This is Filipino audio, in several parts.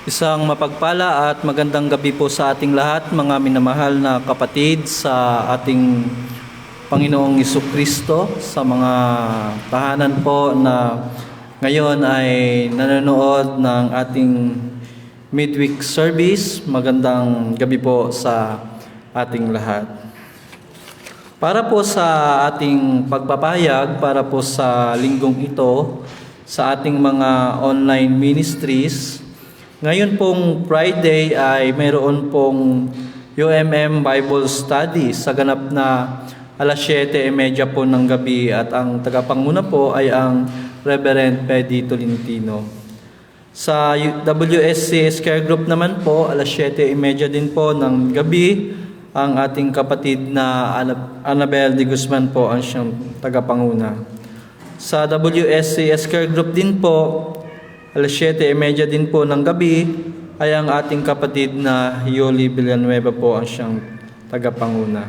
Isang mapagpala at magandang gabi po sa ating lahat, mga minamahal na kapatid sa ating Panginoong Jesucristo, sa mga tahanan po na ngayon ay nanonood ng ating midweek service. Magandang gabi po sa ating lahat. Para po sa ating pagpapahayag, para po sa linggong ito, sa ating mga online ministries, ngayon pong Friday ay mayroon pong UMM Bible Study sa ganap na alas 7:30 po ng gabi at ang tagapanguna po ay ang Reverend Pedi Tolentino. Sa WSCS Care Group naman po, alas 7:30 din po ng gabi, ang ating kapatid na Annabel de Guzman po ang siyang tagapanguna. Sa WSCS Care Group din po, alas 7:30 din po ng gabi ay ang ating kapatid na Yoli Villanueva po ang siyang tagapanguna.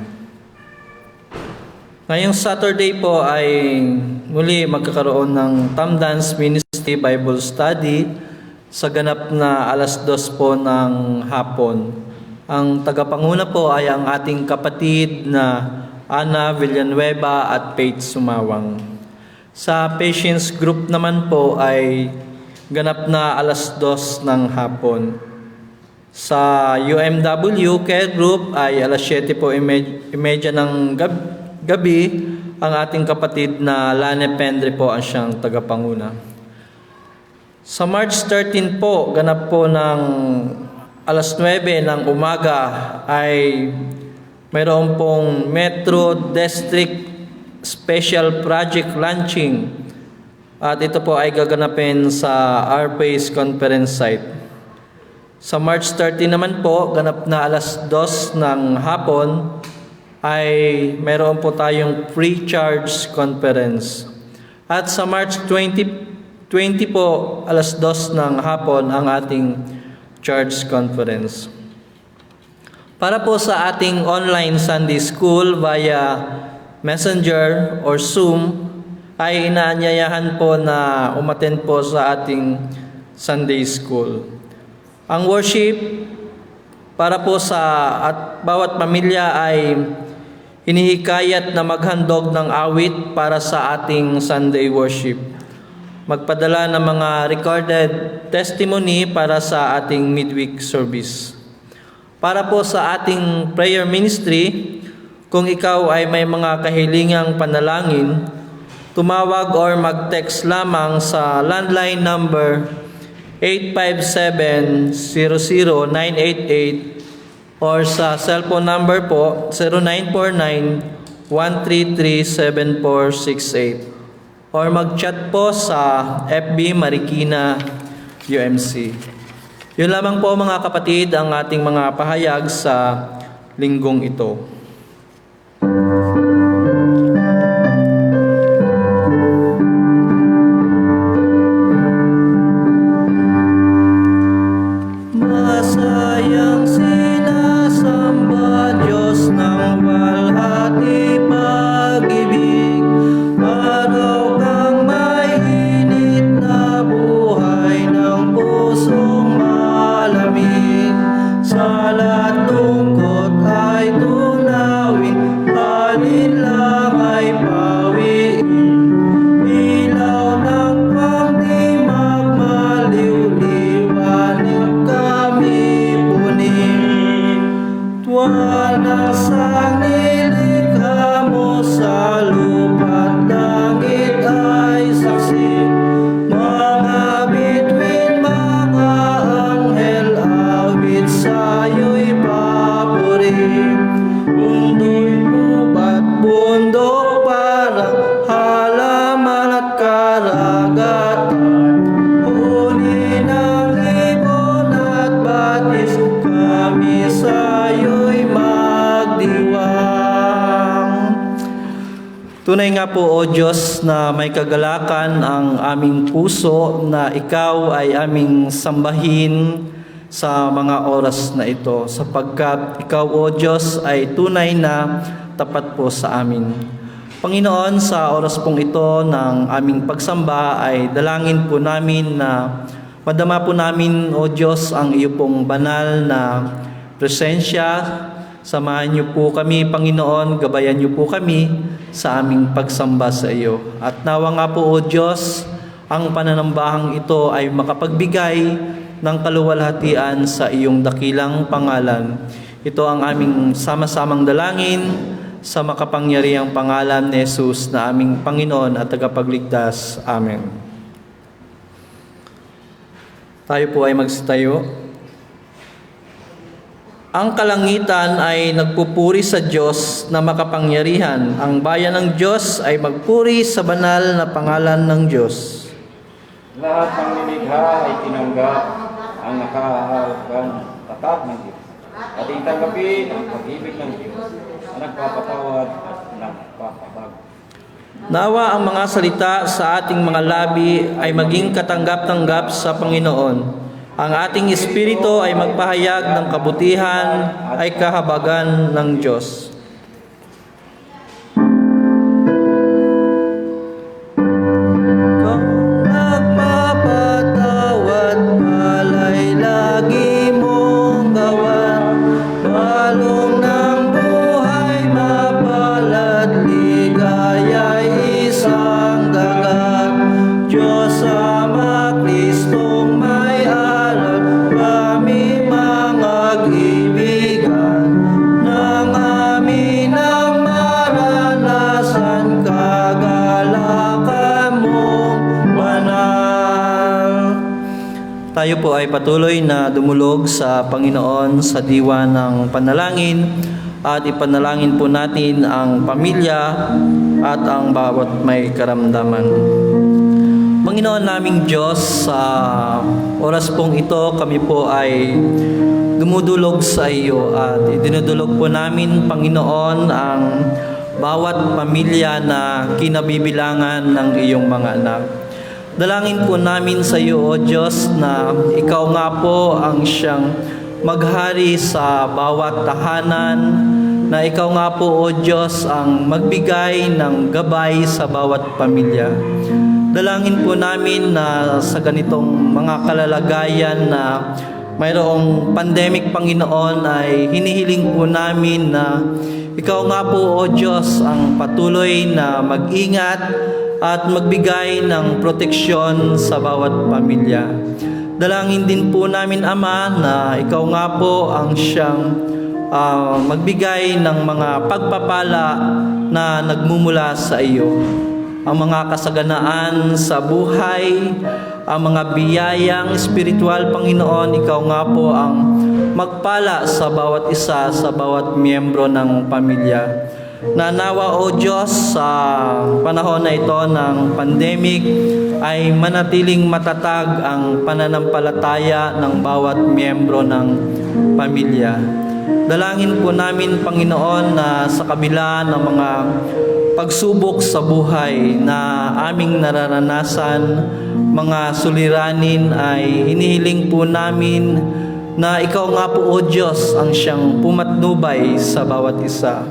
Ngayong Saturday po ay muli magkakaroon ng Tam Dance Ministry Bible Study sa ganap na alas 2 po ng hapon. Ang tagapanguna po ay ang ating kapatid na Ana Villanueva at Faith Sumawang. Sa Patience Group naman po ay ganap na alas 2 ng hapon. Sa UMW Care Group ay alas 7:30 ng gabi, ang ating kapatid na Lane Pendre po ang siyang tagapanguna. Sa March 13 po, ganap po ng alas 9 ng umaga ay mayroon pong Metro District Special Project Launching. At ito po ay gaganapin sa RPACE Conference Site. Sa March 30 naman po, ganap na alas 2 ng hapon, ay meron po tayong pre-charge conference. At sa March 20 po, alas 2 ng hapon, ang ating charge conference. Para po sa ating online Sunday School via Messenger or Zoom, ay inaanyayahan po na umattend po sa ating Sunday School. Ang worship para po sa bawat pamilya ay hinihikayat na maghandog ng awit para sa ating Sunday worship. Magpadala ng mga recorded testimony para sa ating midweek service. Para po sa ating prayer ministry, kung ikaw ay may mga kahilingang panalangin, tumawag or mag-text lamang sa landline number 857-00988 or sa cellphone number po 0949-133-7468 or mag-chat po sa FB Marikina UMC. Yun lamang po mga kapatid ang ating mga pahayag sa linggong ito. Tunay nga po, O Diyos, na may kagalakan ang aming puso na Ikaw ay aming sambahin sa mga oras na ito, sapagkat Ikaw, O Diyos, ay tunay na tapat po sa amin. Panginoon, sa oras pong ito ng aming pagsamba ay dalangin po namin na Madama po namin, O Diyos, ang iyo pong banal na presensya. Samahan niyo po kami, Panginoon, gabayan niyo po kami sa aming pagsamba sa iyo. At nawa nga po, O Diyos, ang pananambahang ito ay makapagbigay ng kaluwalhatian sa iyong dakilang pangalan. Ito ang aming sama-samang dalangin sa makapangyarihang pangalan ni Jesus na aming Panginoon at tagapagligtas. Amen. Tayo po ay magsitayo. Ang kalangitan ay nagpupuri sa Diyos na makapangyarihan. Ang bayan ng Diyos ay magpuri sa banal na pangalan ng Diyos. Lahat ng nilikha ay tinanggap ang nakahalagang tapat ng Diyos. Ating tanggapin ang pag-ibig ng Diyos na nagpapatawad at nagpapabago. Nawa ang mga salita sa ating mga labi ay maging katanggap-tanggap sa Panginoon. Ang ating espiritu ay magpahayag ng kabutihan ay kahabagan ng Diyos. Tayo po ay patuloy na dumulog sa Panginoon sa diwa ng panalangin at ipanalangin po natin ang pamilya at ang bawat may karamdaman. Panginoon naming Diyos, sa oras pong ito kami po ay dumudulog sa iyo at idinudulog po namin, Panginoon, ang bawat pamilya na kinabibilangan ng iyong mga anak. Dalangin po namin sa iyo, O Diyos, na ikaw nga po ang siyang maghari sa bawat tahanan, na ikaw nga po, O Diyos, ang magbigay ng gabay sa bawat pamilya. Dalangin po namin na sa ganitong mga kalalagayan na mayroong pandemic, Panginoon, ay hinihiling po namin na ikaw nga po, O Diyos, ang patuloy na mag-ingat at magbigay ng proteksyon sa bawat pamilya. Dalangin din po namin, Ama, na ikaw nga po ang siyang magbigay ng mga pagpapala na nagmumula sa iyo. Ang mga kasaganaan sa buhay, ang mga biyayang espiritual, Panginoon, ikaw nga po ang magpala sa bawat isa, sa bawat miyembro ng pamilya. Nanawa, O Diyos, sa panahon na ito ng pandemic ay manatiling matatag ang pananampalataya ng bawat miyembro ng pamilya. Dalangin po namin, Panginoon, na sa kabila ng mga pagsubok sa buhay na aming nararanasan, mga suliranin, ay hinihiling po namin na ikaw nga po, O Diyos, ang siyang pumatnubay sa bawat isa.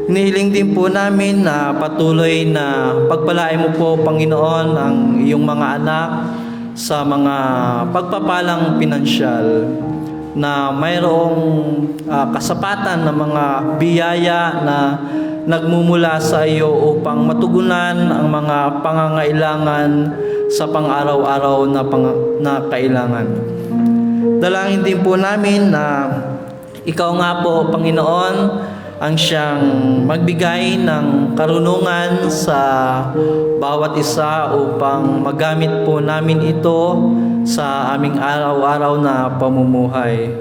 Hinihiling din po namin na patuloy na pagpalain mo po, Panginoon, ang iyong mga anak sa mga pagpapalang pinansyal, na mayroong kasapatan ng mga biyaya na nagmumula sa iyo upang matugunan ang mga pangangailangan sa pang-araw-araw na kailangan. Dalangin din po namin na ikaw nga po, Panginoon, ang siyang magbigay ng karunungan sa bawat isa upang magamit po namin ito sa aming araw-araw na pamumuhay.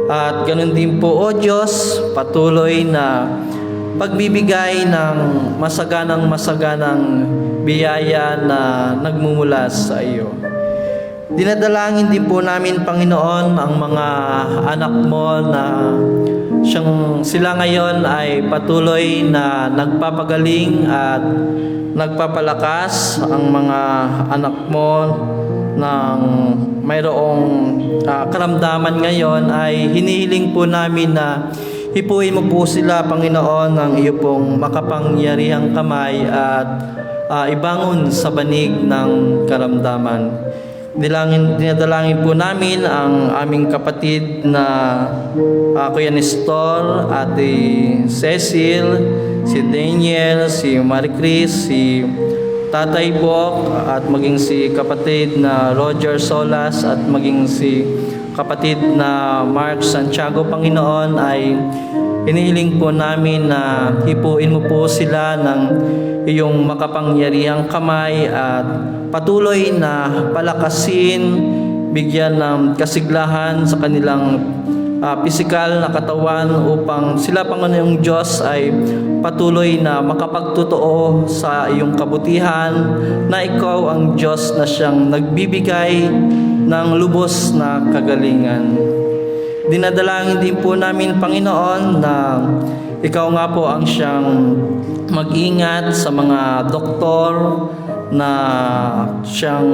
At ganun din po, O Diyos, patuloy na pagbibigay ng masaganang biyaya na nagmumula sa iyo. Dinadalangin din po namin, Panginoon, ang mga anak mo na sila ngayon ay patuloy na nagpapagaling at nagpapalakas. Ang mga anak mo ng mayroong karamdaman ngayon ay hinihiling po namin na hipuin mo po sila, Panginoon, ng iyo pong makapangyarihang kamay at ibangon sa banig ng karamdaman. Dinadalangin po namin ang aming kapatid na Kuya Nestor, Ate Cecil, si Daniel, si Marie Chris, si Tatay Bok, at maging si kapatid na Roger Solas, at maging si kapatid na Mark Santiago. Panginoon, ay hinihiling po namin na hipuin mo po sila ng iyong makapangyarihang kamay at patuloy na palakasin, bigyan ng kasiglahan sa kanilang pisikal na katawan upang sila, Panginoong Diyos, ay patuloy na makapagtotoo sa iyong kabutihan na ikaw ang Diyos na siyang nagbibigay ng lubos na kagalingan. Dinadalangin din po namin, Panginoon, na ikaw nga po ang siyang mag-ingat sa mga doktor na siyang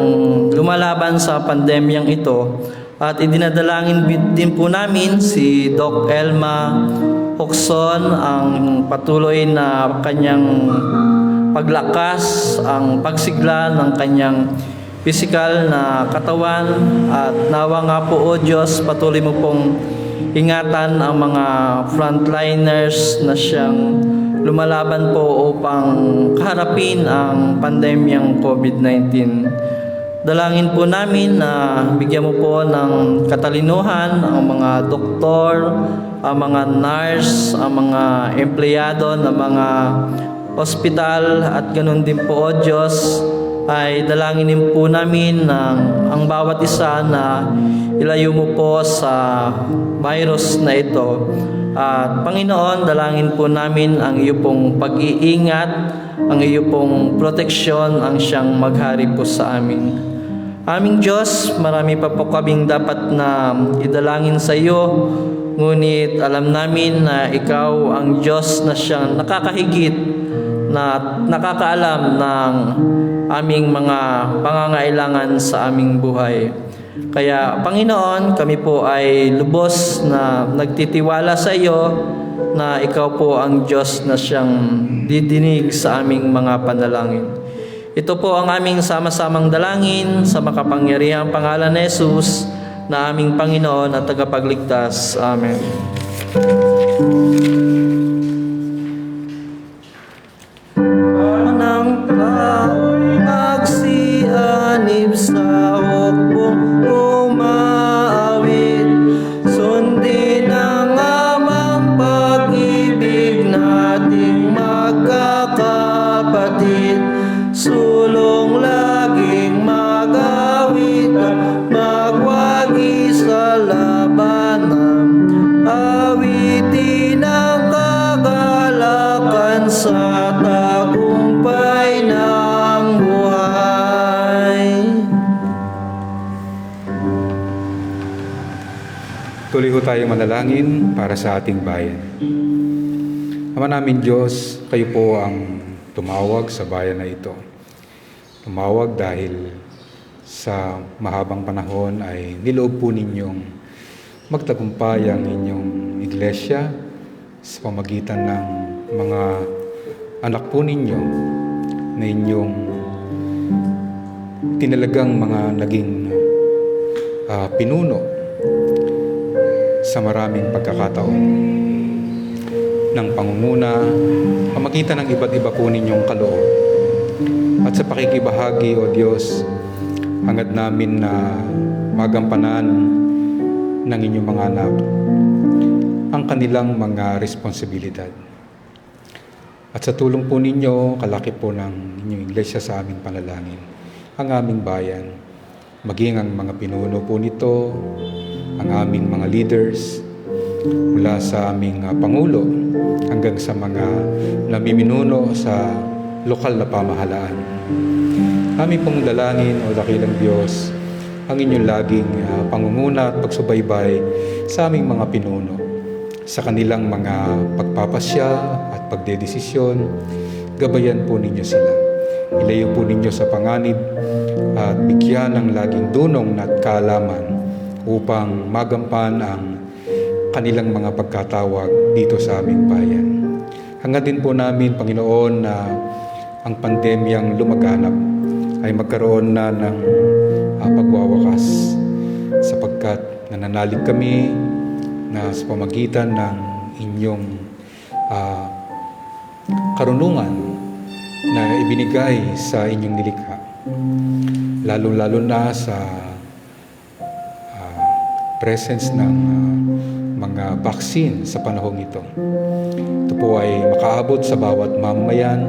lumalaban sa pandemyang ito. At idinadalangin din po namin si Doc Elma Hokson, ang patuloy na kanyang paglakas, ang pagsigla ng kanyang pisikal na katawan. At nawa nga po, O Diyos, patuloy mo pong ingatan ang mga frontliners na siyang lumalaban po upang kaharapin ang pandemyang COVID-19. Dalangin po namin na bigyan mo po ng katalinuhan ang mga doktor, ang mga nurse, ang mga empleyado ng mga ospital, at ganun din po, O Diyos, ay dalangin din po namin na ang bawat isa na ilayo mo po sa virus na ito. At Panginoon, dalangin po namin ang iyo pong pag-iingat, ang iyo pong proteksyon ang siyang maghari po sa amin. Aming Diyos, marami pa po kaming dapat na idalangin sa iyo, ngunit alam namin na ikaw ang Diyos na siyang nakakahigit, na nakakaalam ng aming mga pangangailangan sa aming buhay. Kaya Panginoon, kami po ay lubos na nagtitiwala sa iyo na ikaw po ang Diyos na siyang didinig sa aming mga panalangin. Ito po ang aming sama-samang dalangin sa makapangyarihang pangalan ni Jesus na aming Panginoon at tagapagligtas. Amen. Nang pagsianib sa hukbong umaawit, sundin ang amang pag-ibig nating magkakapatid. Sulong laging mag-awit at magwagi sa labanan, awitin ang kagalakan sa tagumpay ng buhay. Tuloy ho tayong manalangin para sa ating bayan. Ama namin Diyos, kayo po ang tumawag sa bayan na ito. Tumawag dahil sa mahabang panahon ay niloob po ninyong magtagumpay ang inyong iglesia sa pamagitan ng mga anak po ninyo na inyong tinalagang mga naging pinuno sa maraming pagkakataon ng pangunguna, pamagitan ng iba't iba po ninyong kaloob. At sa pakikibahagi, O Diyos, hangad namin na magampanan ng inyong mga anak ang kanilang mga responsibilidad. At sa tulong po ninyo, kalaki po ng inyong iglesia sa aming panalangin, ang aming bayan, maging ang mga pinuno po nito, ang aming mga leaders, mula sa aming Pangulo hanggang sa mga namiminuno sa lokal na pamahalaan. Aming pong dalangin, O dakilang Diyos, ang inyong laging pangunguna at pagsubaybay sa aming mga pinuno, sa kanilang mga pagpapasya at pagdedesisyon. Gabayan po ninyo sila. Ilayo po ninyo sa panganib at bigyan ng laging dunong at kaalaman upang magampan ang kanilang mga pagkatawag dito sa aming bayan. Hangad din po namin, Panginoon, na ang pandemyang lumaganap ay magkaroon na ng pagwawakas, sapagkat nananalig kami na sa pamagitan ng inyong karunungan na ibinigay sa inyong nilikha, lalo-lalo na sa presence ng mga vaccine sa panahong ito. Ito po ay makaabot sa bawat mamamayan,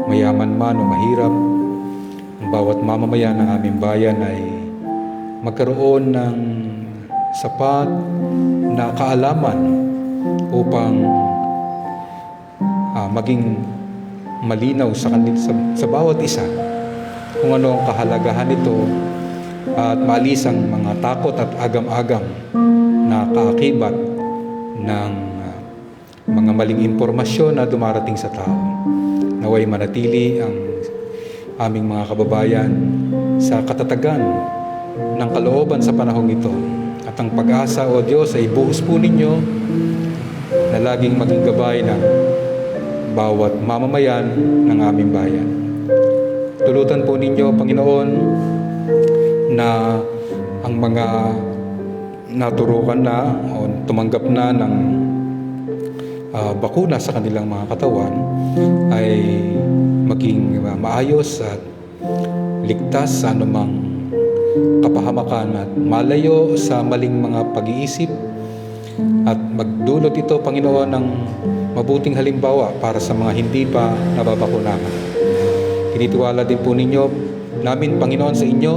mayaman man o mahirap. Ang bawat mamamayan ng aming bayan ay magkaroon ng sapat na kaalaman upang maging malinaw sa bawat isa kung ano ang kahalagahan nito at maalis ang mga takot at agam-agam na kaakibat ng mga maling impormasyon na dumarating sa tao. Naway manatili ang aming mga kababayan sa katatagan ng kalooban sa panahong ito. At ang pag-asa, O Diyos, ay buhos po ninyo na laging maging gabay ng bawat mamamayan ng aming bayan. Tulutan po ninyo, Panginoon, na ang mga naturukan na o tumanggap na ng bakuna sa kanilang mga katawan ay maging maayos at ligtas sa anumang kapahamakan at malayo sa maling mga pag-iisip, at magdulot ito, Panginoon, ng mabuting halimbawa para sa mga hindi pa nababakunahan. Tinitiwala din po namin, Panginoon, sa inyo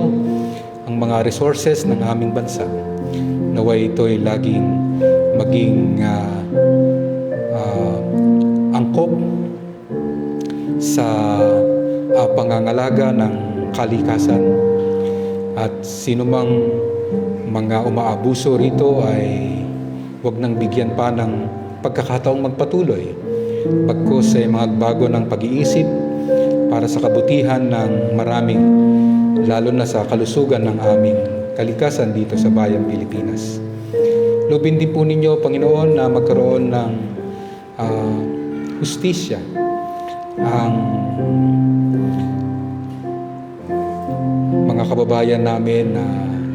ang mga resources ng aming bansa. Naway ito'y laging maging angkop sa pangangalaga ng kalikasan, at sinumang mga umaabuso rito ay huwag nang bigyan pa ng pagkakataong magpatuloy, bagkus ay magbago ng pag-iisip para sa kabutihan ng maraming, lalo na sa kalusugan ng aming kalikasan dito sa bayang Pilipinas. Lubin din po ninyo, Panginoon, na magkaroon ng hustisya ang mga kababayan namin na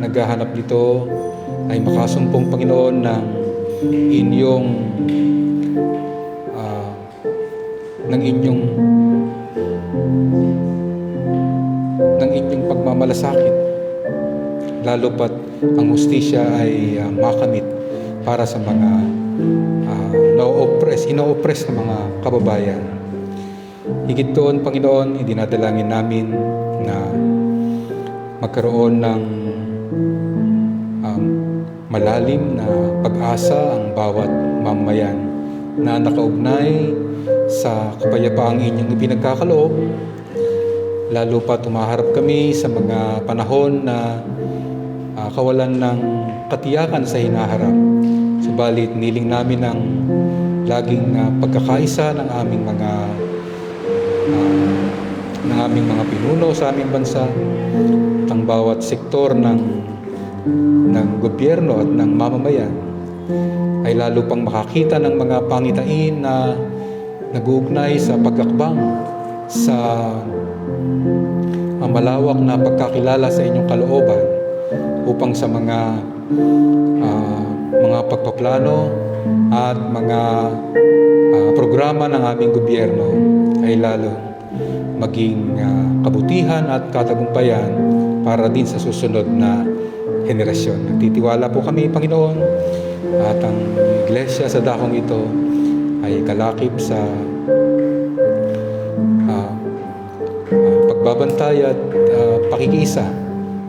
naghahanap nito ay makasumpong, Panginoon, ng inyong pagmamalasakit, lalo pat ang hustisya ay makamit para sa mga ino-oppress na mga kababayan. Higit doon, Panginoon, idinadalangin namin na magkaroon ng malalim na pag-asa ang bawat mamamayan na nakaugnay sa kapayapaang inyong ipinagkakaloob, lalo pa tumaharap kami sa mga panahon na kawalan ng katiyakan sa hinaharap. Subalit niling namin ang laging pagkakaisa ng aming mga pinuno sa aming bansa, at ang bawat sektor ng gobyerno at ng mamamayan ay lalo pang makakita ng mga pangitain na nag-uugnay sa pagkakbang sa malawak na pagkakilala sa inyong kalooban, upang sa mga pagpaplano at mga programa ng aming gobyerno ay lalo maging kabutihan at katagumpayan para din sa susunod na henerasyon. Nagtitiwala po kami, Panginoon, at ang iglesia sa dakong ito ay kalakip sa pagbabantay at pakikiisa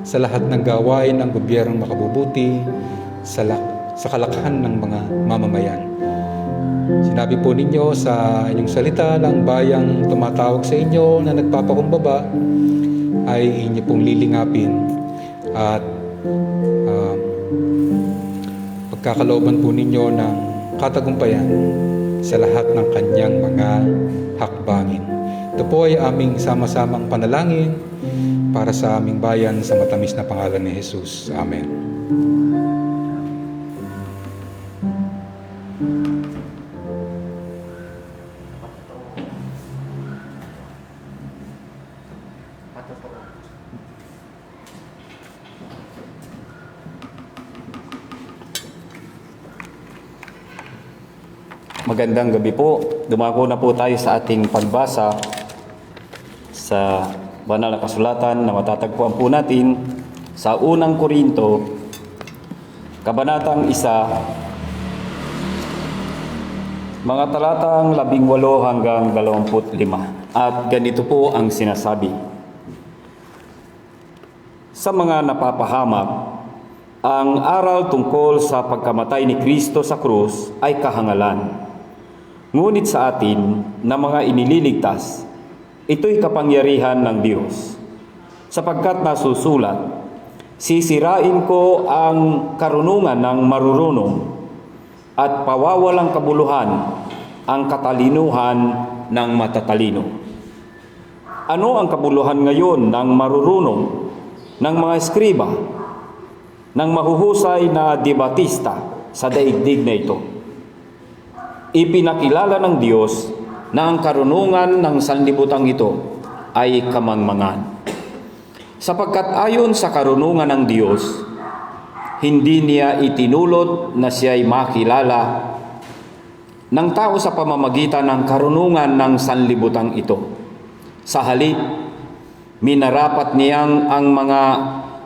sa lahat ng gawain ng gobyernong makabubuti sa kalakahan ng mga mamamayan. Sinabi po ninyo sa inyong salita ng bayang tumatawag sa inyo na nagpapakumbaba ay inyo pong lilingapin at pagkakalooban po ninyo ng katagumpayan sa lahat ng kanyang mga hakbangin. Ito po ay aming sama-samang panalangin para sa aming bayan sa matamis na pangalan ni Jesus. Amen. Magandang gabi po. Dumako na po tayo sa ating pagbasa sa banal na kasulatan na matatagpuan po natin sa unang Korinto, kabanatang 1, mga talatang 18 hanggang 25. At ganito po ang sinasabi: sa mga napapahamak, ang aral tungkol sa pagkamatay ni Kristo sa krus ay kahangalan. Ngunit sa atin na mga inililigtas, ito'y kapangyarihan ng Diyos. Sapagkat nasusulat, sisirain ko ang karunungan ng marurunong at pawawalang kabuluhan ang katalinuhan ng matatalino. Ano ang kabuluhan ngayon ng marurunong, ng mga eskriba, ng mahuhusay na debatista sa daigdig na ito? Ipinakilala ng Diyos na ang karunungan ng sanlibutan ito ay kamangmangan. Sapagkat ayon sa karunungan ng Diyos, hindi niya itinulot na siya'y makilala ng tao sa pamamagitan ng karunungan ng sanlibutan ito. Sa halip, minarapat niyang ang mga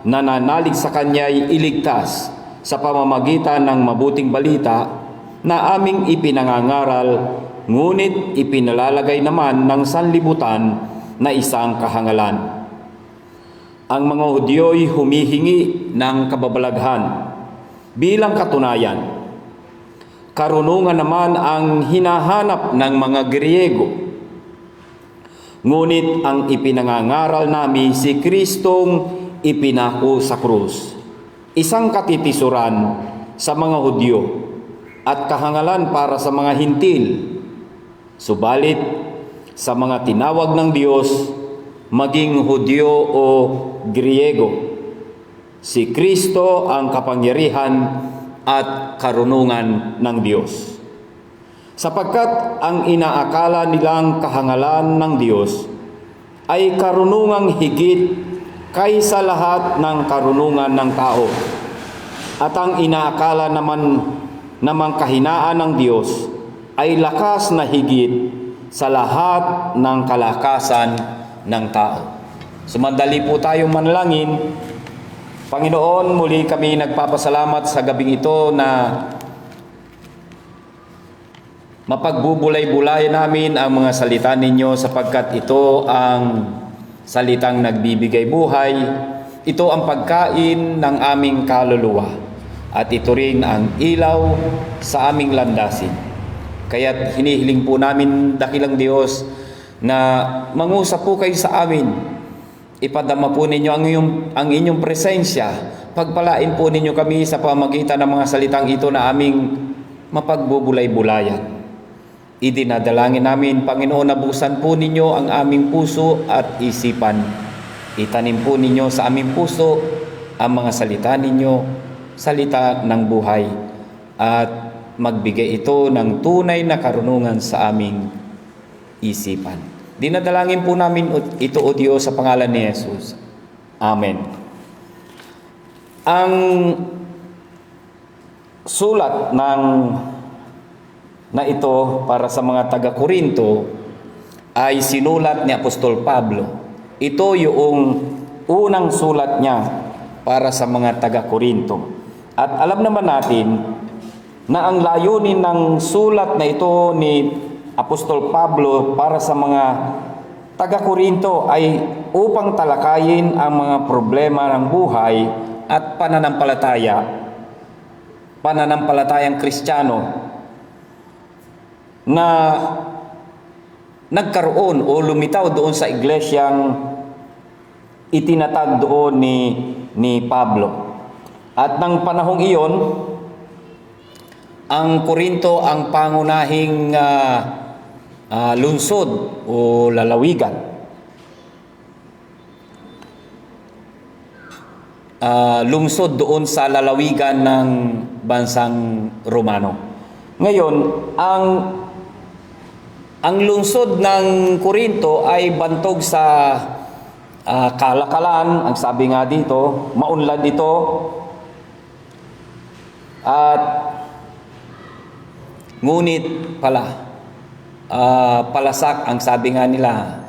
nananalig sa kanya'y iligtas sa pamamagitan ng mabuting balita na aming ipinangangaral, ngunit ipinalalagay naman ng sanlibutan na isang kahangalan. Ang mga Hudyo'y humihingi ng kababalaghan bilang katunayan. Karunungan naman ang hinahanap ng mga Griego. Ngunit ang ipinangangaral namin si Kristong ipinako sa krus, isang katitisuran sa mga Hudyo at kahangalan para sa mga Hintil. Subalit sa mga tinawag ng Diyos, maging Hudyo o Griego, si Kristo ang kapangyarihan at karunungan ng Diyos. Sapagkat ang inaakala nilang kahangalan ng Diyos ay karunungang higit kaysa lahat ng karunungan ng tao, at ang inaakala namang kahinaan ng Diyos ay lakas na higit sa lahat ng kalakasan ng tao. Sumandali po tayong manalangin. Panginoon, muli kami nagpapasalamat sa gabing ito na mapagbubulay-bulay namin ang mga salita ninyo, sapagkat ito ang salitang nagbibigay buhay. Ito ang pagkain ng aming kaluluwa, at ito rin ang ilaw sa aming landasin. Kaya't hinihiling po namin, dakilang Diyos, na mangusap po kayo sa amin. Ipadama po ninyo ang inyong presensya. Pagpalain po ninyo kami sa pamagitan ng mga salitang ito na aming mapagbubulay-bulayan. Idinadalangin namin, Panginoon, na buksan po ninyo ang aming puso at isipan. Itanim po ninyo sa aming puso ang mga salita ninyo, salita ng buhay, at magbigay ito ng tunay na karunungan sa aming isipan. Dinadalangin po namin ito, O Diyos, sa pangalan ni Jesus. Amen. Ang sulat na ito para sa mga taga-Korinto ay sinulat ni Apostol Pablo. Ito yung unang sulat niya para sa mga taga-Korinto. At alam naman natin na ang layunin ng sulat na ito ni Apostol Pablo para sa mga taga-Korinto ay upang talakayin ang mga problema ng buhay at pananampalatayang Kristiyano na nagkaroon o lumitaw doon sa iglesyang itinatag doon ni Pablo. At ng panahong iyon, ang Korinto ang pangunahing lungsod o lalawigan. Lungsod doon sa lalawigan ng bansang Romano. Ngayon, ang lungsod ng Korinto ay bantog sa kalakalan. Ang sabi nga dito, maunlad ito. At Ngunit palasak ang sabi nga nila,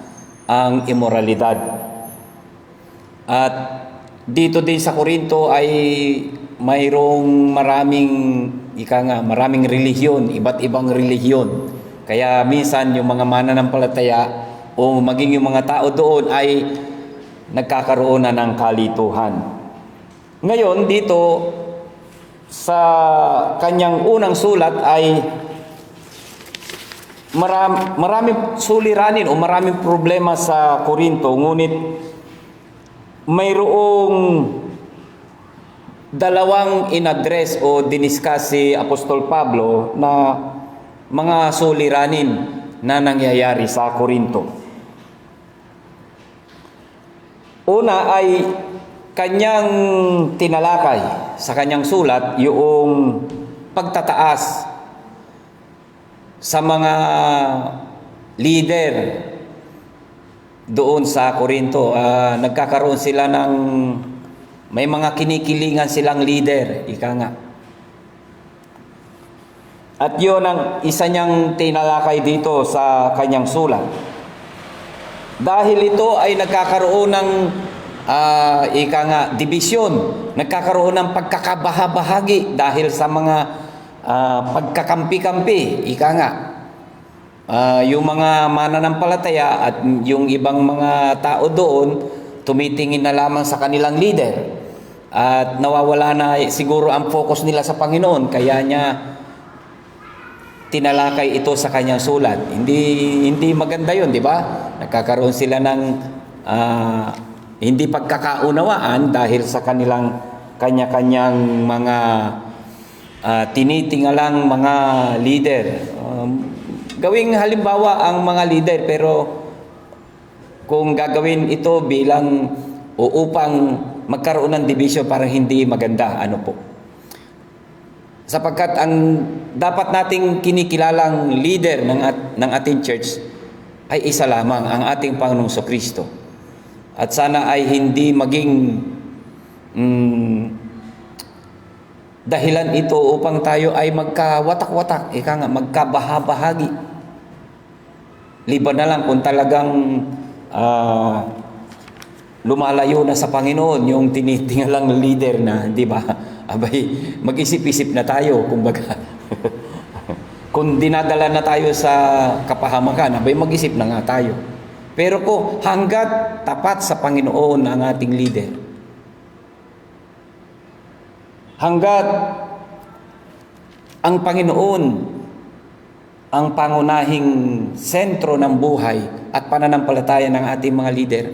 ang immoralidad. At dito din sa Korinto ay mayroong maraming relihiyon, iba't ibang relihiyon. Kaya minsan yung mga mananampalataya o maging yung mga tao doon ay nagkakaroon na ng kalituhan. Ngayon dito sa kanyang unang sulat ay maraming suliranin o maraming problema sa Korinto, ngunit mayroong dalawang in-address o diniscuss si Apostol Pablo na mga suliranin na nangyayari sa Korinto. Una ay kanyang tinalakay sa kanyang sulat yung pagtataas sa mga leader doon sa Korinto. Nagkakaroon sila ng may mga kinikilingan silang leader, ika nga. At yun ang isa niyang tinalakay dito sa kanyang sulat. Dahil ito ay nagkakaroon ng division, nagkakaroon ng pagkakabahabahagi dahil sa mga pagkakampi-kampi, ika nga. Yung mga mananampalataya at yung ibang mga tao doon tumitingin na lamang sa kanilang leader at nawawala na siguro ang focus nila sa Panginoon, kaya niya tinalakay ito sa kanyang sulat. Hindi maganda 'yon, di ba? Nagkakaroon sila ng hindi pagkakaunawaan dahil sa kanilang kanya-kanyang mga tinitingalang mga leader. Gawing halimbawa ang mga leader, pero kung gagawin ito bilang o upang magkaroon ng division, parang hindi maganda, ano po. Sapagkat ang dapat nating kinikilalang leader ng ating church ay isa lamang, ang ating Panginoong Kristo. At sana ay hindi maging dahilan ito upang tayo ay magkawatak-watak, magkabahabahagi. Liban na lang kung talagang lumalayo na sa Panginoon yung tinitingalang leader na, di ba? Abay, mag-isip-isip na tayo, kumbaga. Kung dinadala na tayo sa kapahamakan, abay, mag-isip na nga tayo. Pero kung hanggat tapat sa Panginoon ang ating leader, hanggat ang Panginoon ang pangunahing sentro ng buhay at pananampalataya ng ating mga leader,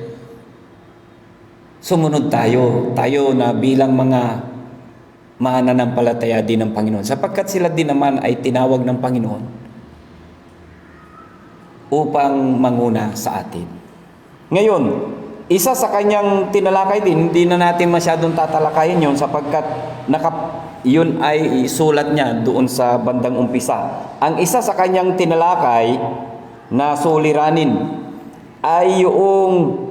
sumunod tayo na bilang mga mananampalataya din ng Panginoon, sapagkat sila din naman ay tinawag ng Panginoon upang manguna sa atin. Ngayon, isa sa kanyang tinalakay din, hindi na natin masyadong tatalakayin yun sapagkat yun ay sulat niya doon sa bandang umpisa. Ang isa sa kanyang tinalakay na suliranin ay yung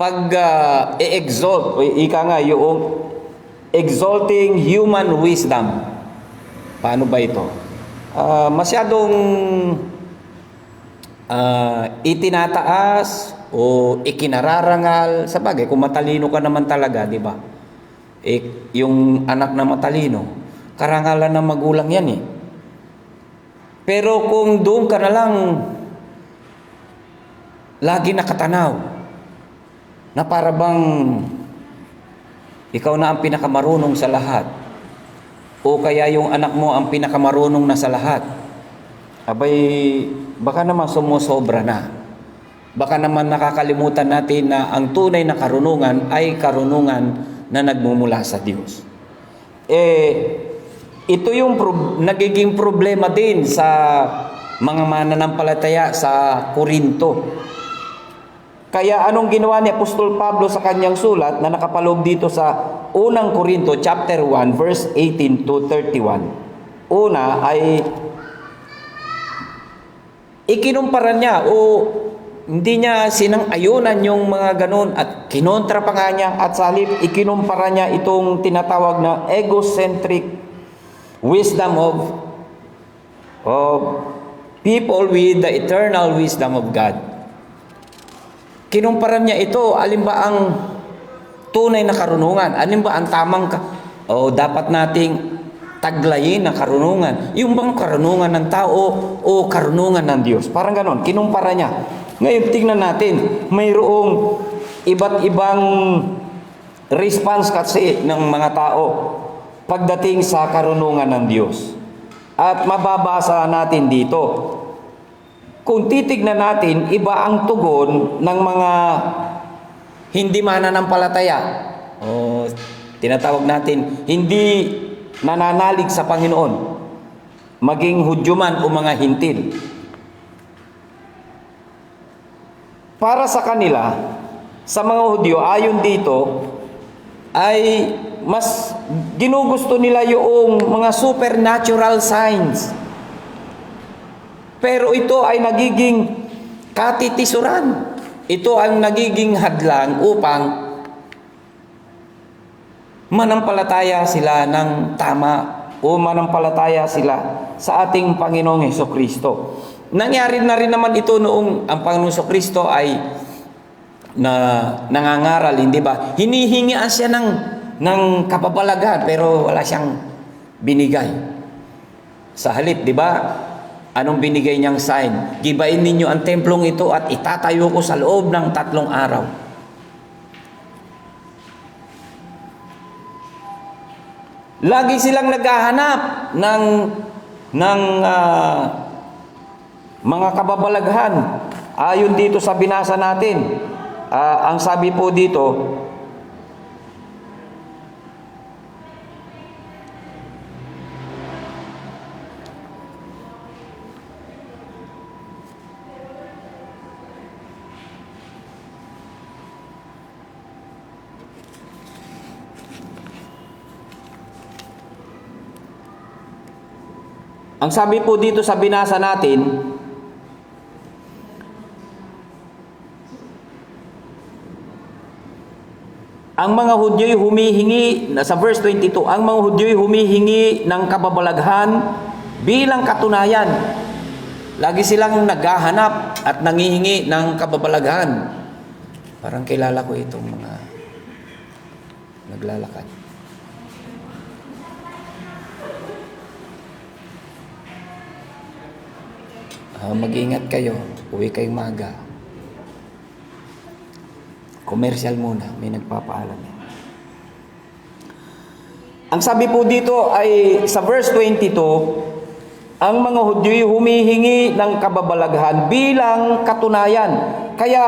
pag-exalt, yung exalting human wisdom. Paano ba ito? Masyadong itinataas o ikinararangal. Sa bagay, kung matalino ka naman talaga, di ba? Yung anak na matalino, karangalan ng magulang yan eh. Pero kung doon ka na lang lagi nakatanaw, na para bang ikaw na ang pinakamarunong sa lahat, o kaya yung anak mo ang pinakamarunong na sa lahat, abay, baka naman sumusobra na. Baka naman nakakalimutan natin na ang tunay na karunungan ay karunungan na nagmumula sa Diyos. Ito yung nagiging problema din sa mga mananampalataya sa Korinto. Kaya anong ginawa ni Apostol Pablo sa kanyang sulat na nakapaloob dito sa unang Korinto chapter 1 verse 18 to 31. Una ay ikinumpara niya o hindi niya sinang-ayunan yung mga ganun at kinontra pa nga niya at sa halip ikinumpara niya itong tinatawag na egocentric wisdom of people with the eternal wisdom of God. Kinumpara niya ito, alin ba ang tunay na karunungan? Alin ba ang tamang dapat nating taglayin na karunungan? Yung bang karunungan ng tao o karunungan ng Diyos? Parang ganon, kinumpara niya. Ngayon, tingnan natin, mayroong iba't ibang response kasi ng mga tao pagdating sa karunungan ng Diyos. At mababasa natin dito. Kung titignan natin, iba ang tugon ng mga hindi mananampalataya. O tinatawag natin, hindi nananalig sa Panginoon. Maging Hudyo man o mga hintil. Para sa kanila, sa mga Hudyo, ayon dito, ay mas ginugusto nila yung mga supernatural signs. Pero ito ay nagiging katitisuran. Ito ang nagiging hadlang upang manampalataya sila ng tama o manampalataya sila sa ating Panginoong Hesukristo. Nangyari na rin naman ito noong ang Panginoong Hesukristo ay nangangaral, hindi ba? Hinihingian siya ng kapapalagan pero wala siyang binigay. Sa halip, di ba? Anong binigay niyang sign? Gibain ninyo ang templong ito at itatayo ko sa loob ng 3 araw. Lagi silang naghahanap ng mga kababalaghan. Ayon dito sa binasa natin, ang sabi po dito, ang sabi po dito sa binasa natin, ang mga Hudyo'y humihingi, sa verse 22, ang mga Hudyo'y humihingi ng kababalaghan bilang katunayan. Lagi silang naghahanap at nangihingi ng kababalaghan. Parang kilala ko itong mga naglalakad. Mag-ingat kayo, uwi kayong maga. Commercial muna, may nagpapaalam. Ang sabi po dito ay sa verse 22, ang mga Hudyo'y humihingi ng kababalaghan bilang katunayan. Kaya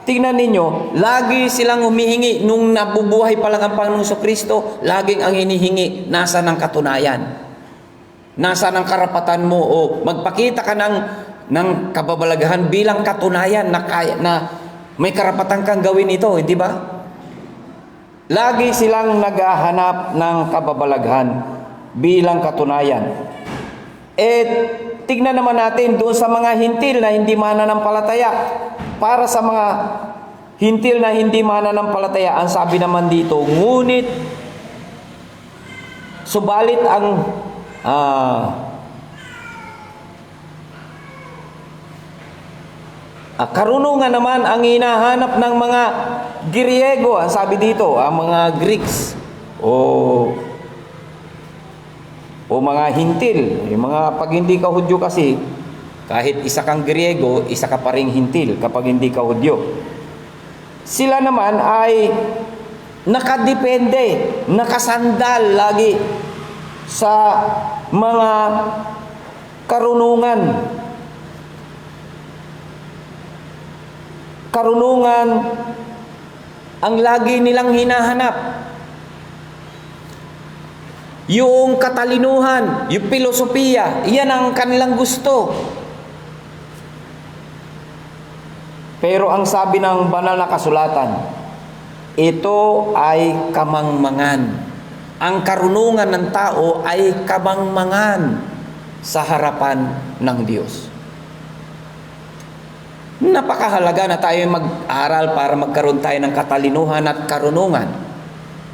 tingnan ninyo, lagi silang humihingi nung nabubuhay pa lang ang Panginoong Jesucristo, laging ang hinihingi nasa ng katunayan. Nasa ng karapatan mo o magpakita ka ng kababalaghan bilang katunayan na may karapatan kang gawin ito, hindi ba? Lagi silang naghahanap ng kababalaghan bilang katunayan. Tignan naman natin doon sa mga hintil na hindi mananampalataya. Para sa mga hintil na hindi mananampalataya, ang sabi naman dito, ngunit subalit ang karunungan naman ang hinahanap ng mga Griego, ang sabi dito, ang mga Greeks o mga hintil. Yung mga pag hindi ka Hudyo kasi, kahit isa kang Griego, isa ka pa ring hintil kapag hindi ka Hudyo. Sila naman ay nakadepende, nakasandal lagi sa mga karunungan ang lagi nilang hinahanap. Yung katalinuhan, yung filosofiya, iyan ang kanilang gusto. Pero ang sabi ng banal na kasulatan, ito ay kamangmangan. Ang karunungan ng tao ay kamangmangan sa harapan ng Diyos. Napakahalaga na tayo mag-aral para magkaroon tayo ng katalinuhan at karunungan.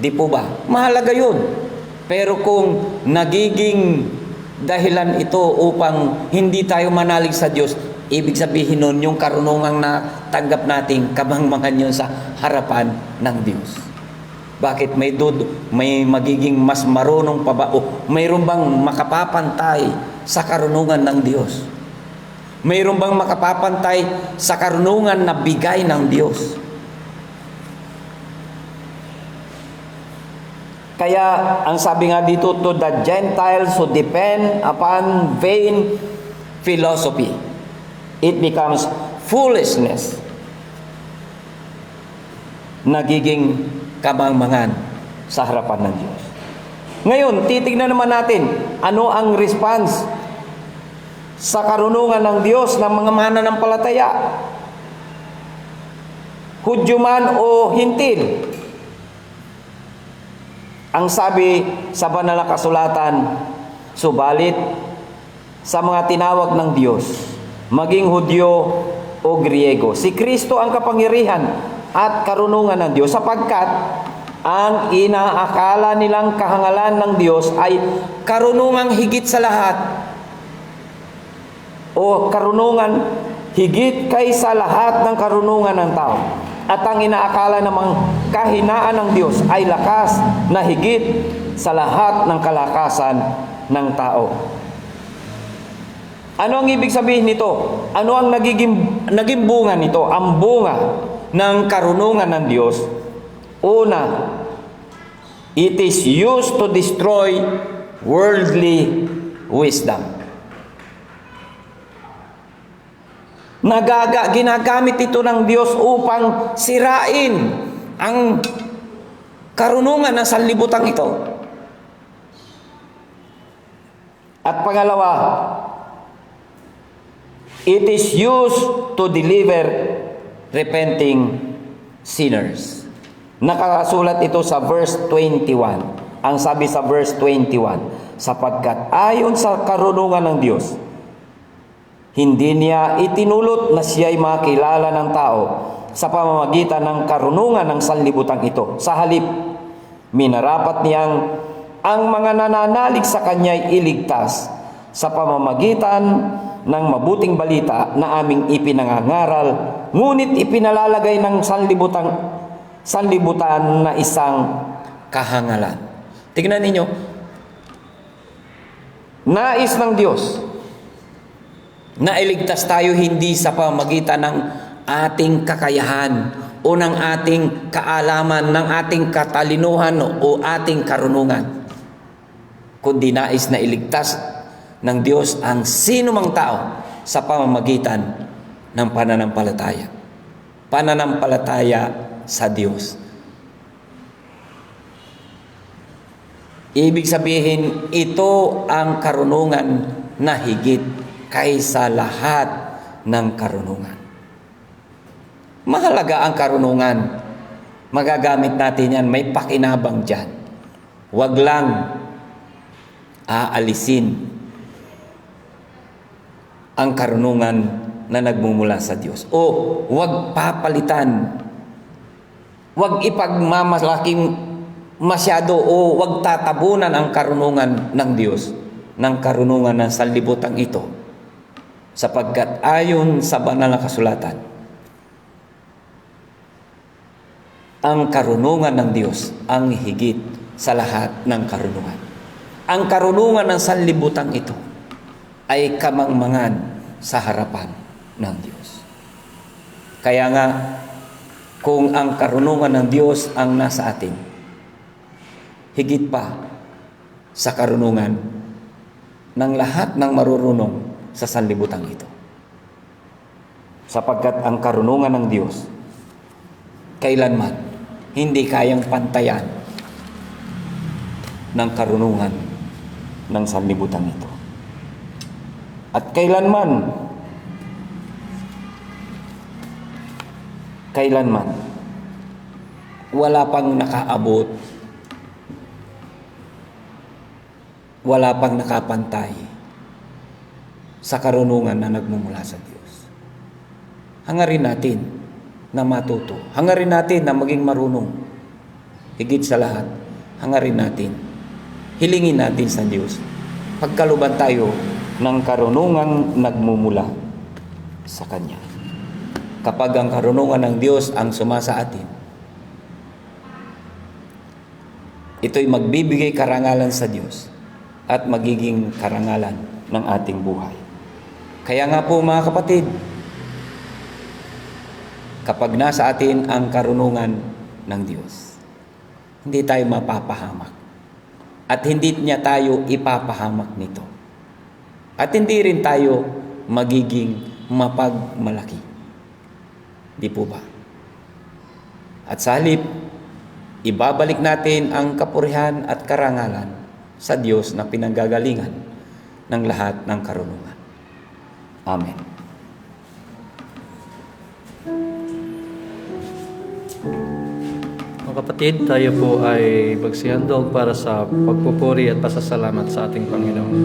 Di po ba? Mahalaga yun. Pero kung nagiging dahilan ito upang hindi tayo manalig sa Diyos, ibig sabihin nun yung karunungan na tanggap nating kabangmangan yun sa harapan ng Diyos. Bakit may magiging mas marunong pa ba? O mayroon bang makapapantay sa karunungan ng Diyos? Mayroon bang makapapantay sa karunungan na bigay ng Diyos? Kaya ang sabi nga dito, to the Gentiles who depend upon vain philosophy, it becomes foolishness. Nagiging kabangmangan sa harapan ng Diyos. Ngayon, titignan naman natin ano ang response sa karunungan ng Diyos ng mga mananampalataya. Hudyo man o hintil. Ang sabi sa banal na kasulatan, subalit sa mga tinawag ng Diyos, maging Hudyo o Griego, si Kristo ang kapangyarihan at karunungan ng Diyos, sapagkat ang inaakala nilang kahangalan ng Diyos ay karunungang higit sa lahat, o karunungan higit kaysa lahat ng karunungan ng tao. At ang inaakala namang kahinaan ng Diyos ay lakas na higit sa lahat ng kalakasan ng tao. Ano ang ibig sabihin nito? Ano ang naging bunga nito? Ang bunga ng karunungan ng Diyos. Una, it is used to destroy worldly wisdom. Ginagamit ito ng Diyos upang sirain ang karunungan ng sanlibutan ito. At pangalawa, it is used to deliver repenting sinners. Nakasulat ito sa verse 21. Ang sabi sa verse 21, sapagkat ayon sa karunungan ng Diyos, hindi niya itinulot na siya'y makilala ng tao sa pamamagitan ng karunungan ng sanlibutan ito. Sa halip, minarapat niyang ang mga nananalig sa kanya'y iligtas sa pamamagitan ng mabuting balita na aming ipinangangaral, ngunit ipinalalagay ng sanlibutan na isang kahangalan. Tingnan ninyo, nais ng Diyos na iligtas tayo hindi sa pamamagitan ng ating kakayahan o ng ating kaalaman, ng ating katalinuhan o ating karunungan, kundi nais na iligtas ng Diyos ang sino mang tao sa pamamagitan ng pananampalataya. Pananampalataya sa Diyos. Ibig sabihin, ito ang karunungan na higit kaysa lahat ng karunungan. Mahalaga ang karunungan. Magagamit natin yan. May pakinabang dyan. Huwag lang aalisin ang karunungan na nagmumula sa Diyos. O huwag papalitan. Huwag ipagmamalaking masyado o huwag tatabunan ang karunungan ng Diyos, ng karunungan ng sanlibutan ito. Sapagkat ayon sa banal na kasulatan, ang karunungan ng Diyos ang higit sa lahat ng karunungan. Ang karunungan ng sanlibutan ito ay kamangmangan sa harapan ng Diyos. Kaya nga, kung ang karunungan ng Diyos ang nasa atin, higit pa sa karunungan ng lahat ng marurunong sa sanlibutan ito. Sapagkat ang karunungan ng Diyos kailanman hindi kayang pantayan ng karunungan ng sanlibutan ito. At kailanman wala pang nakaabot, wala pang nakapantay sa karunungan na nagmumula sa Diyos. hangarin natin na matuto. Hangarin natin na maging marunong. Higit sa lahat, hangarin natin. Hilingin natin sa Diyos. Pagkaluban tayo ng karunungang nagmumula sa Kanya. Kapag ang karunungan ng Diyos ang sumasa atin, ito'y magbibigay karangalan sa Diyos at magiging karangalan ng ating buhay. Kaya nga po mga kapatid, kapag nasa atin ang karunungan ng Diyos, hindi tayo mapapahamak. At hindi niya tayo ipapahamak nito. At hindi rin tayo magiging mapagmalaki. Di po ba? At sa halip, ibabalik natin ang kapurihan at karangalan sa Diyos na pinanggagalingan ng lahat ng karunungan. Amen. Mga kapatid, tayo po ay magsihandog para sa pagpupuri at pasasalamat sa ating Panginoon.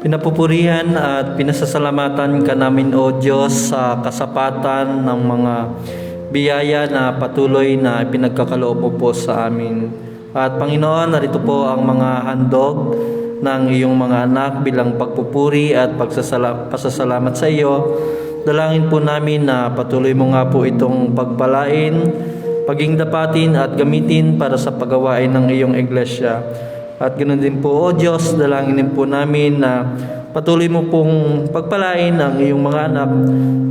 Pinapupurihan at pinasasalamatan ka namin, O Diyos, sa kasapatan ng mga biyaya na patuloy na pinagkakaloob mo po sa amin. At Panginoon, narito po ang mga handog ng iyong mga anak bilang pagpupuri at pasasalamat sa iyo. Dalangin po namin na patuloy mo nga po itong pagpalain, paging dapatin at gamitin para sa paggawain ng iyong iglesia. At ganoon din po, O Diyos, dalangin din po namin na patuloy mo pong pagpalain ang iyong mga anak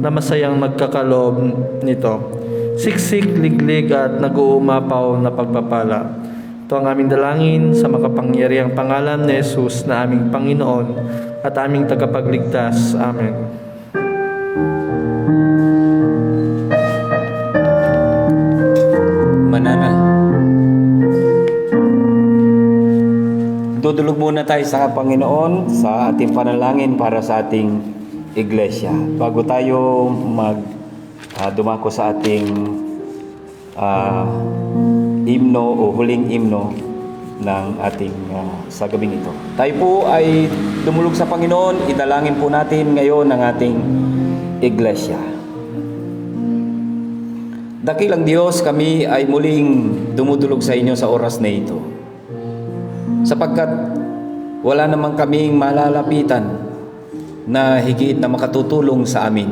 na masayang nagkakaloob nito. Siksik, liglig at nag-uumapaw na pagpapala. Ito ang aming dalangin sa makapangyarihang pangalan ni Jesus na aming Panginoon at aming tagapagligtas. Amen. Mananal. Dudulog muna tayo sa Panginoon sa ating panalangin para sa ating iglesia. Bago tayo dumako sa ating himno o huling himno ng ating sa gabing ito. Tayo po ay dumulog sa Panginoon, idalangin po natin ngayon ang ating iglesia. Dakilang Diyos, kami ay muling dumudulog sa inyo sa oras na ito. Sapagkat wala namang kaming malalapitan na higit na makatutulong sa amin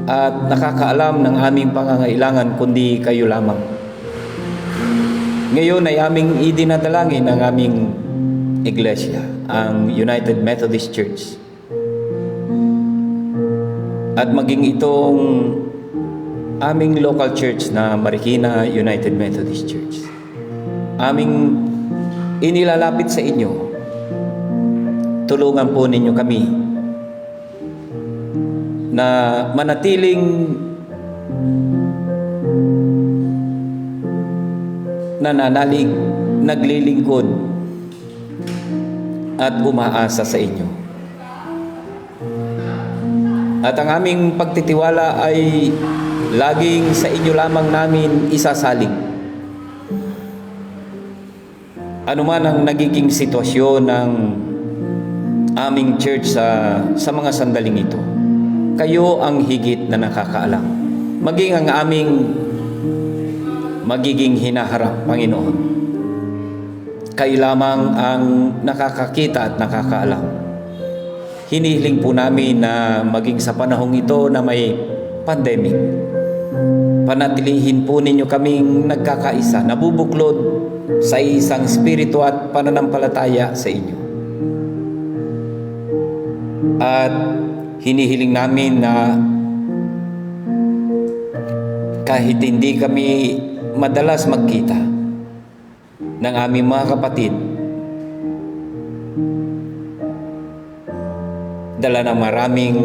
at nakakaalam ng aming pangangailangan kundi kayo lamang. Ngayon ay aming idinadalangin ang aming iglesia, ang United Methodist Church. At maging itong aming local church na Marikina United Methodist Church. Aming inilalapit sa inyo, tulungan po ninyo kami na manatiling nananalig, naglilingkod at umaasa sa inyo. At ang aming pagtitiwala ay laging sa inyo lamang namin isasalig. Ano man ang nagiging sitwasyon ng aming church sa mga sandaling ito, kayo ang higit na nakakaalam. Maging ang aming magiging hinaharap, Panginoon. Kayo lamang ang nakakakita at nakakaalam. Hinihiling po namin na maging sa panahong ito na may pandemic, panatilihin po ninyo kaming nagkakaisa, nabubuklod sa isang espiritu at pananampalataya sa inyo. At hinihiling namin na kahit hindi kami madalas magkita ng aming mga kapatid, dala ng maraming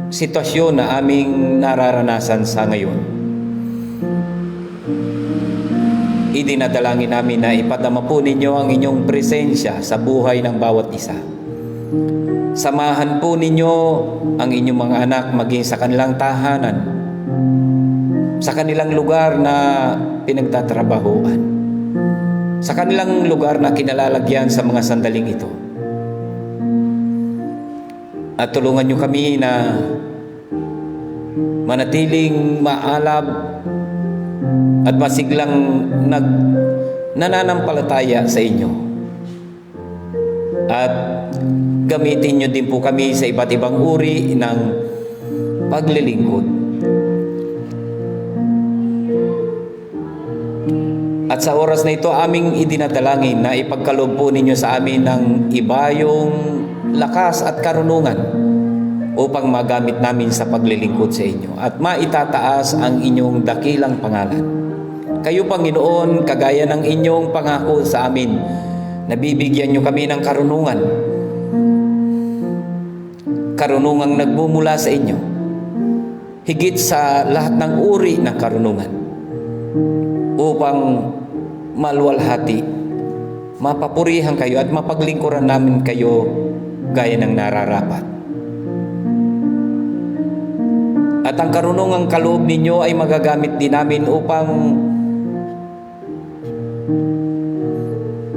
sitwasyon na aming nararanasan sa ngayon. Idinadalangin namin na ipadama po ninyo ang inyong presensya sa buhay ng bawat isa. Samahan po ninyo ang inyong mga anak maging sa kanilang tahanan, sa kanilang lugar na pinagtatrabahuan, sa kanilang lugar na kinalalagyan sa mga sandaling ito. At tulungan nyo kami na manatiling maalab at masiglang nananampalataya sa inyo. At gamitin nyo din po kami sa iba't ibang uri ng paglilingkod. At sa oras na ito, aming idinadalangin na ipagkaloob po ninyo sa amin ng ibayong lakas at karunungan upang magamit namin sa paglilingkod sa inyo at maitataas ang inyong dakilang pangalan. Kayo, Panginoon, kagaya ng inyong pangako sa amin, nabibigyan nyo kami ng karunungan. Karunungang nagmumula sa inyo, higit sa lahat ng uri ng karunungan, upang maluwalhati, mapapurihan kayo at mapaglingkuran namin kayo gaya ng nararapat. At ang karunungang kaloob ninyo ay magagamit din namin upang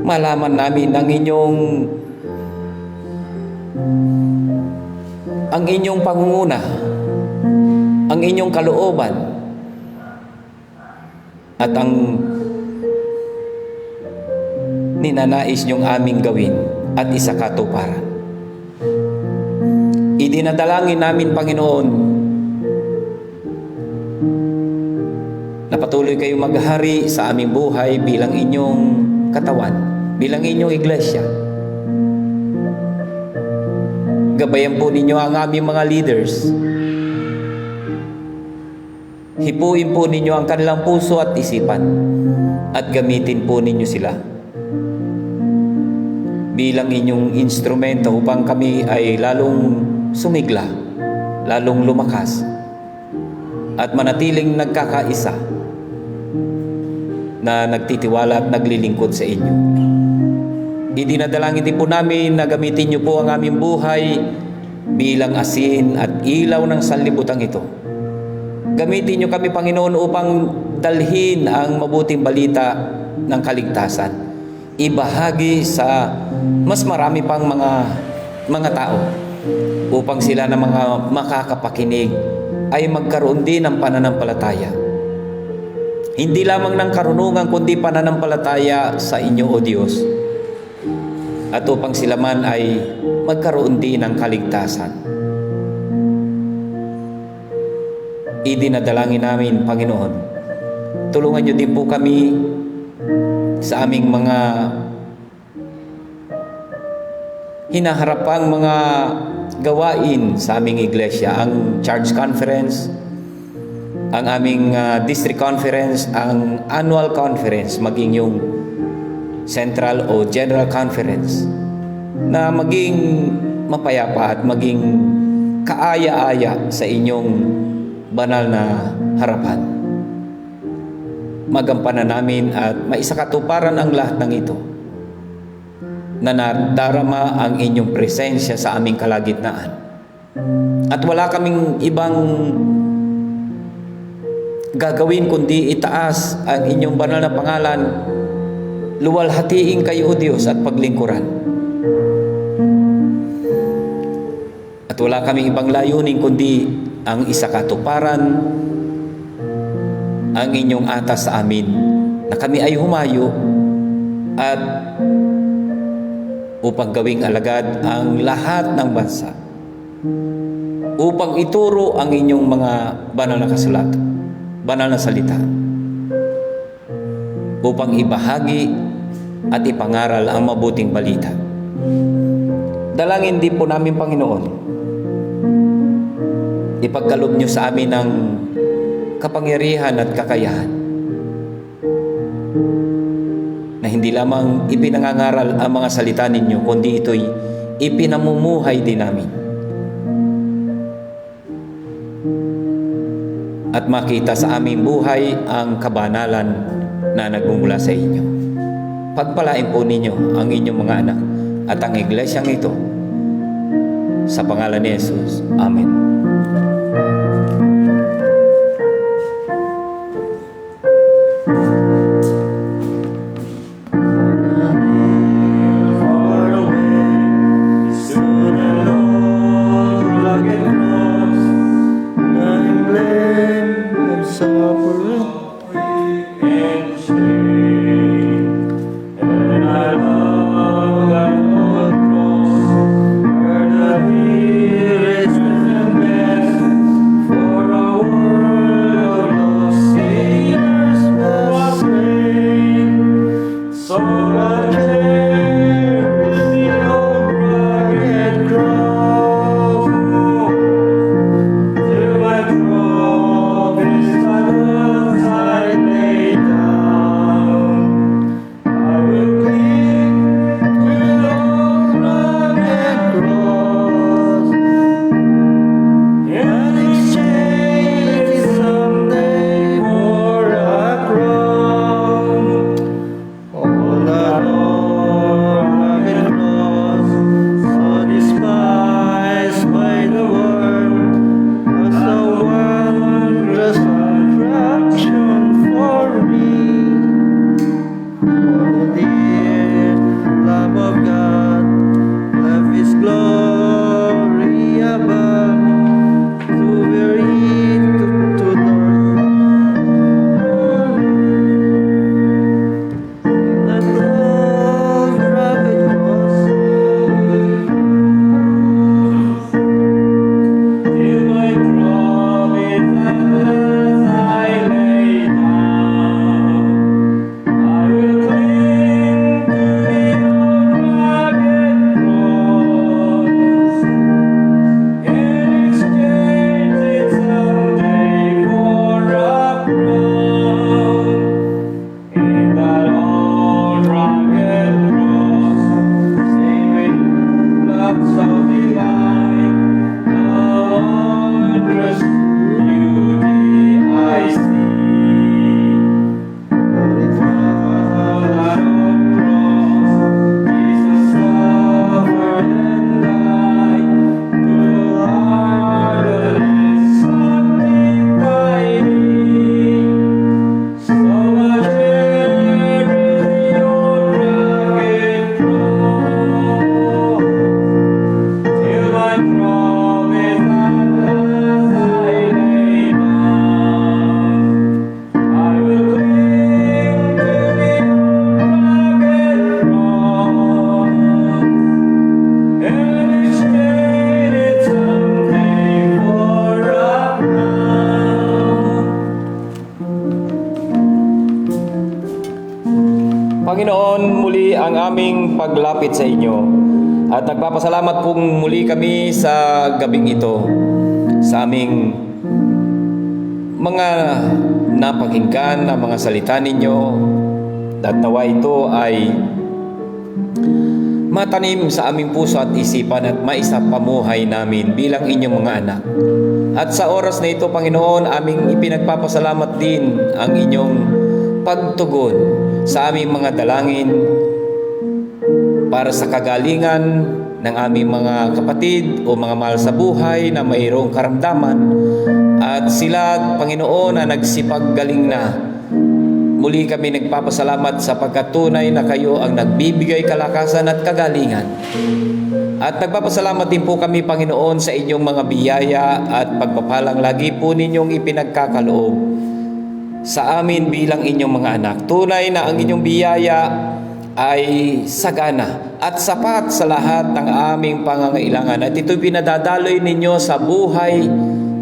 malaman namin ang inyong pangunguna, ang inyong kalooban, at ang ninanais niyong aming gawin at isakatuparan. Idinadalangin namin, Panginoon, na patuloy kayong maghari sa aming buhay bilang inyong katawan, bilang inyong iglesia. Gabayan po ninyo ang aming mga leaders. Hipuin po ninyo ang kanilang puso at isipan at gamitin po ninyo sila bilang inyong instrumento upang kami ay lalong sumigla, lalong lumakas at manatiling nagkakaisa na nagtitiwala at naglilingkod sa inyo. Idinadalangin din po namin na gamitin niyo po ang aming buhay bilang asin at ilaw ng sanlibutan ito. Gamitin niyo kami, Panginoon, upang dalhin ang mabuting balita ng kaligtasan. Ibahagi sa mas marami pang mga tao upang sila na mga makakapakinig ay magkaroon din ng pananampalataya. Hindi lamang ng karunungan kundi pananampalataya sa inyo, O Diyos. At upang sila man ay magkaroon din ng kaligtasan. Idinadalangin namin, Panginoon, tulungan niyo din po kami sa aming mga hinaharapang mga gawain sa aming iglesia, ang church conference, ang aming district conference, ang annual conference, maging yung central o general conference, na maging mapayapa at maging kaaya-aya sa inyong banal na harapan. Magampanan namin at maisakatuparan ang lahat ng ito, na nadarama ang inyong presensya sa aming kalagitnaan. At wala kaming ibang gagawin kundi itaas ang inyong banal na pangalan, luwalhatiin kayo, O Diyos, at paglingkuran. At wala kaming ibang layunin kundi ang isakatuparan ang inyong atas sa amin, na kami ay humayo at upang gawing alagad ang lahat ng bansa, upang ituro ang inyong mga banal na kasulat, banal na salita, upang ibahagi at ipangaral ang mabuting balita. Dalangin din po namin, Panginoon, ipagkaloob niyo sa amin ng kapangyarihan at kakayahan na hindi lamang ipinangangaral ang mga salita ninyo, kundi ito'y ipinamumuhay din namin at makita sa aming buhay ang kabanalan na nagmumula sa inyo. Pagpalain po ninyo ang inyong mga anak at ang iglesyang ito. Sa pangalan ni Jesus. Amen. Panginoon, muli ang aming paglapit sa inyo at nagpapasalamat pong muli kami sa gabing ito sa aming mga napakinggan na mga salita ninyo at nawa ito ay matanim sa aming puso at isipan at maisapamuhay namin bilang inyong mga anak. At sa oras na ito, Panginoon, aming ipinagpapasalamat din ang inyong pagtugon sa aming mga dalangin para sa kagalingan ng aming mga kapatid o mga mahal sa buhay na mayroong karamdaman at sila, Panginoon, na nagsipaggaling na. Muli kami nagpapasalamat sa pagkatunay na kayo ang nagbibigay kalakasan at kagalingan. At nagpapasalamat din po kami, Panginoon, sa inyong mga biyaya at pagpapalang lagi po ninyong ipinagkakaloob sa amin bilang inyong mga anak. Tunay na ang inyong biyaya ay sagana at sapat sa lahat ng aming pangangailangan. At ito'y pinadadaloy ninyo sa buhay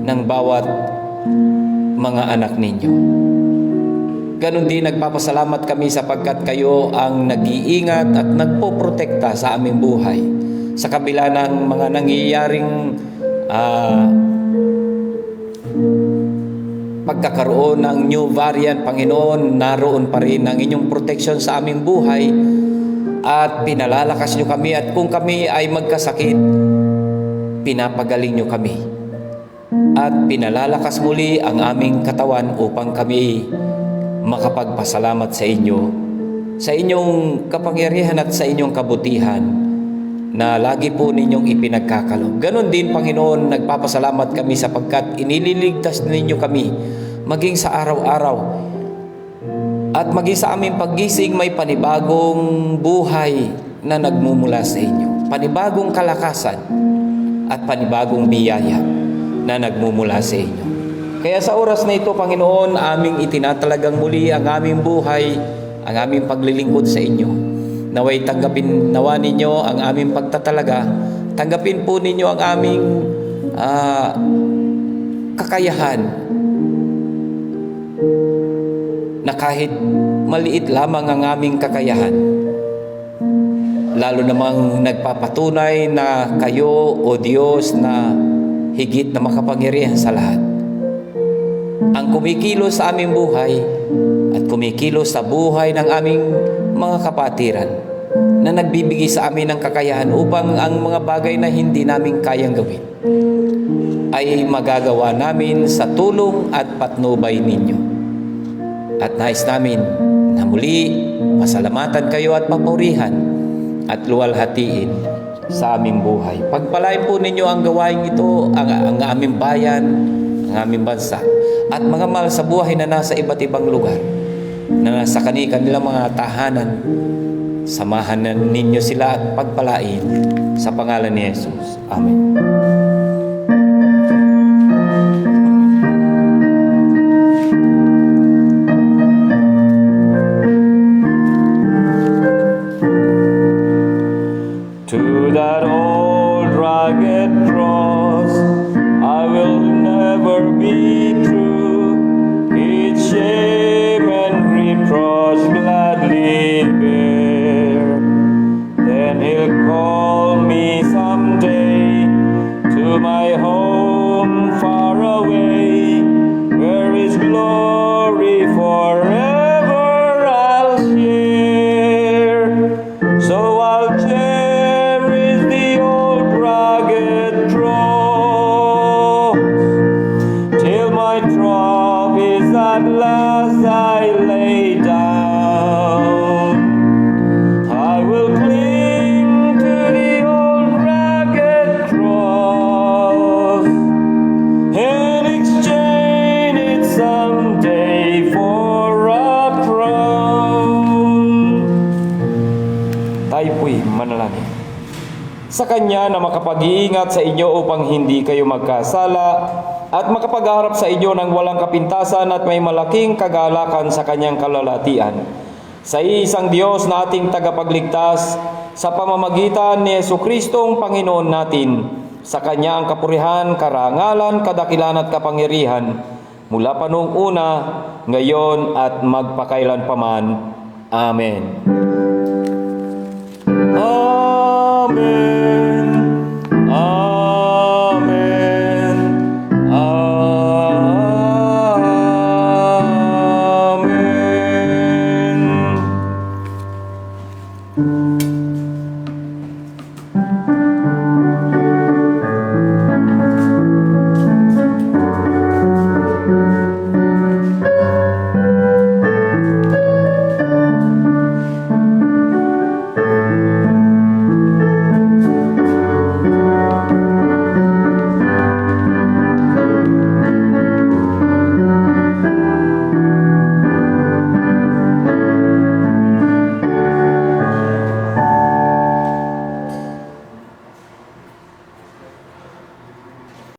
ng bawat mga anak ninyo. Ganon din nagpapasalamat kami sapagkat kayo ang nag-iingat at nagpoprotekta sa aming buhay. Sa kabila ng mga nangyayaring pagkakaroon ng new variant, Panginoon, naroon pa rin ang inyong protection sa aming buhay at pinalalakas nyo kami at kung kami ay magkasakit, pinapagaling nyo kami. at pinalalakas muli ang aming katawan upang kami makapagpasalamat sa inyo, sa inyong kapangyarihan at sa inyong kabutihan na lagi po ninyong ipinagkakalob. Ganon din, Panginoon, nagpapasalamat kami sapagkat inililigtas ninyo kami maging sa araw-araw. At maging sa aming paggising, may panibagong buhay na nagmumula sa inyo. Panibagong kalakasan at panibagong biyaya na nagmumula sa inyo. Kaya sa oras na ito, Panginoon, aming itinatalagang muli ang aming buhay, ang aming paglilingkod sa inyo. Naway tanggapin nawa ninyo ang aming pagtatalaga. Tanggapin po ninyo ang aming kakayahan na kahit maliit lamang ang aming kakayahan, lalo namang nagpapatunay na kayo, O Diyos, na higit na makapangyarihan sa lahat, ang kumikilos sa aming buhay at kumikilos sa buhay ng aming mga kapatiran, na nagbibigay sa amin ng kakayahan upang ang mga bagay na hindi namin kayang gawin ay magagawa namin sa tulong at patnubay ninyo. At nais namin na muli pasalamatan kayo at papurihan at luwalhatiin sa aming buhay. Pagpalain po ninyo ang gawain ito, ang aming bayan, ang aming bansa, at mga mahal sa buhay na nasa iba't ibang lugar, na nasa kanilang mga tahanan. Samahan ninyo sila at pagpalain sa pangalan ni Jesus. Amen. To that old rugged cross, I will never be true. Its shame and reproach gladly bear. Then He'll call me someday to my home far away, where His glory forever I'll share. So I'll cherish the old rugged cross till my trophies at last I lay down. I will cling to the old rugged cross and exchange it someday for a crown. Tayo po'y manalangin. Sa Kanya na makapag-iingat sa inyo upang hindi kayo magkasala at makapagharap sa inyo ng walang kapintasan at may malaking kagalakan sa Kanyang kalalatian. Sa isang Diyos na ating tagapagligtas, sa pamamagitan ni Jesucristong Panginoon natin, sa Kanya ang kapurihan, karangalan, kadakilan at kapangyarihan, mula pa noong una, ngayon at magpakailan paman. Amen.